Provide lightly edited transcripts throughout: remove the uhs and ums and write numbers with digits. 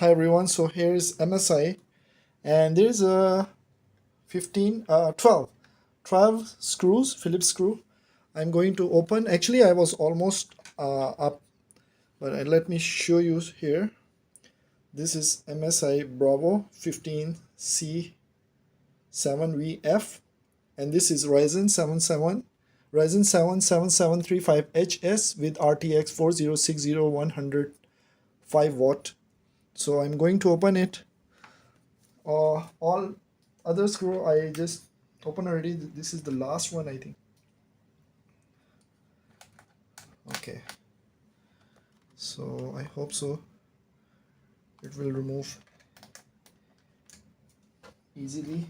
Hi everyone, so here's MSI and there's a 12 screws, Phillips screw. I'm going to open. Actually I was almost up, but let me show you here. This is MSI Bravo 15 c7v and this is Ryzen 7 7735HS with RTX 4060 105 watt. So I'm going to open it. All other screw I just opened already. This is the last one, I think. Okay, so I hope so it will remove easily.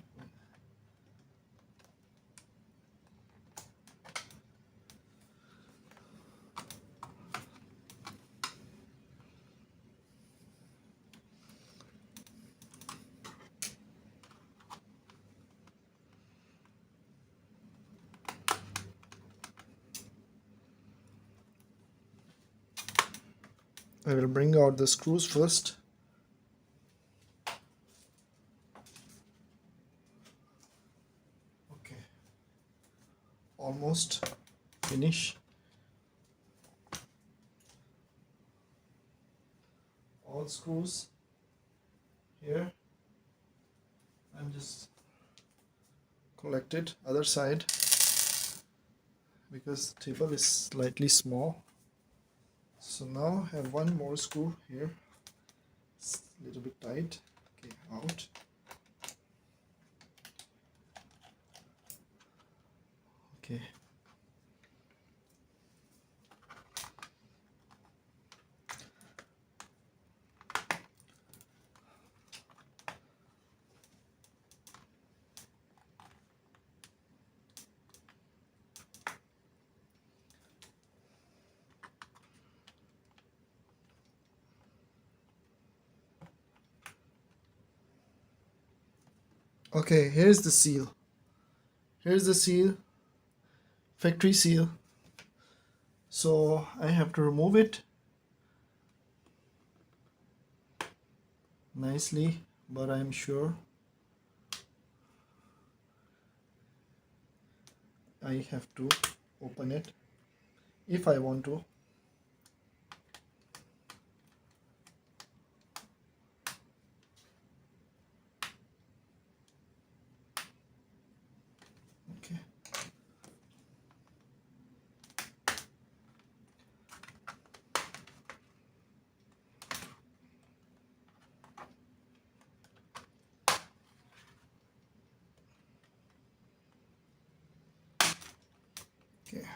I will bring out the screws first. Okay, almost finish. All screws here. I'm just collected other side because the table is slightly small. So now I have one more screw here. It's a little bit tight. Okay, out. Okay. Okay, here's the seal. Here's the seal, factory seal. So I have to remove it nicely, but I'm sure I have to open it if I want to. Okay. Okay.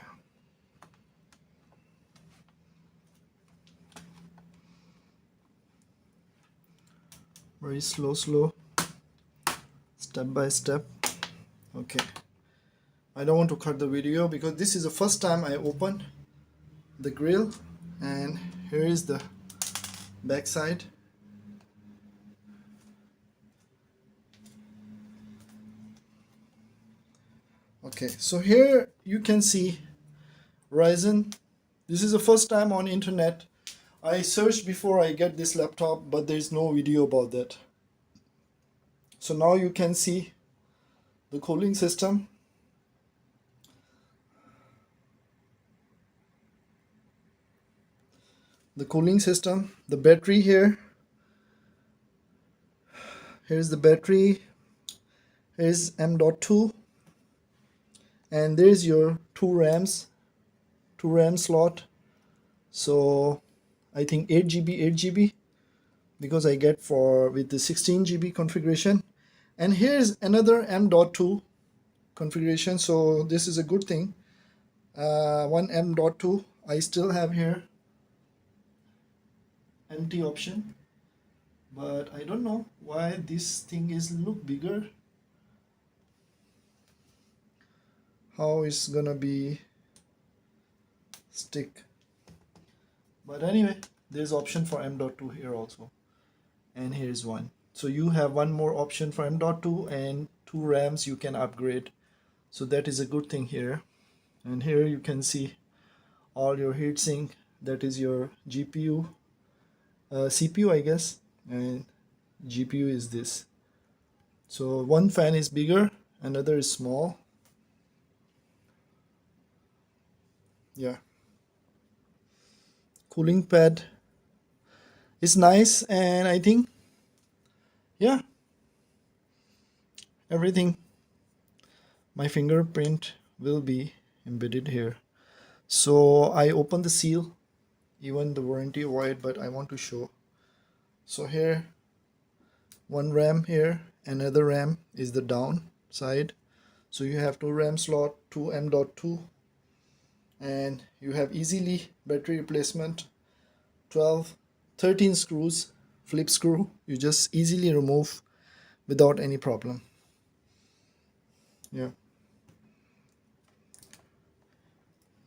Very slow, step by step. Okay. I don't want to cut the video because this is the first time I open the grill, and here is the back side. Okay, so here you can see Ryzen. This is the first time on internet. I searched before I get this laptop, but there is no video about that. So now you can see the cooling system. The cooling system, the battery here. Here's the battery. Here's M.2, and there's your two RAM slot. So I think 8 GB because I get for with the 16 GB configuration. And here's another M.2 configuration, so this is a good thing. One M.2 I still have here empty option, but I don't know why this thing is look bigger. How it's gonna be stick, but anyway, there's option for M.2 here also, and here's one. So you have one more option for M.2 and two RAMs you can upgrade, so that is a good thing here. And here you can see all your heatsink, that is your GPU, CPU I guess, and GPU is this. So one fan is bigger, another is small. Yeah, cooling pad is nice, and I think, yeah, everything, my fingerprint will be embedded here. So I open the seal, even the warranty void, but I want to show. So here, one RAM here, another RAM is the down side. So you have two RAM slot, two M.2, and you have easily battery replacement, 12, 13 screws, flip screw, you just easily remove without any problem. Yeah,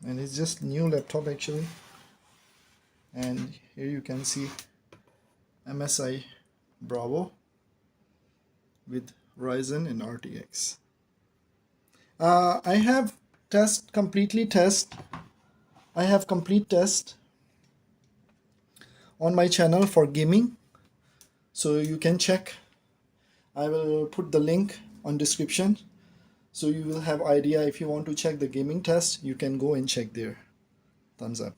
and it's just new laptop actually. And here you can see Msi Bravo with Ryzen and RTX. I have I have complete test on my channel for gaming, so you can check. I will put the link on description, so you will have idea. If you want to check the gaming test, you can go and check there. Thumbs up.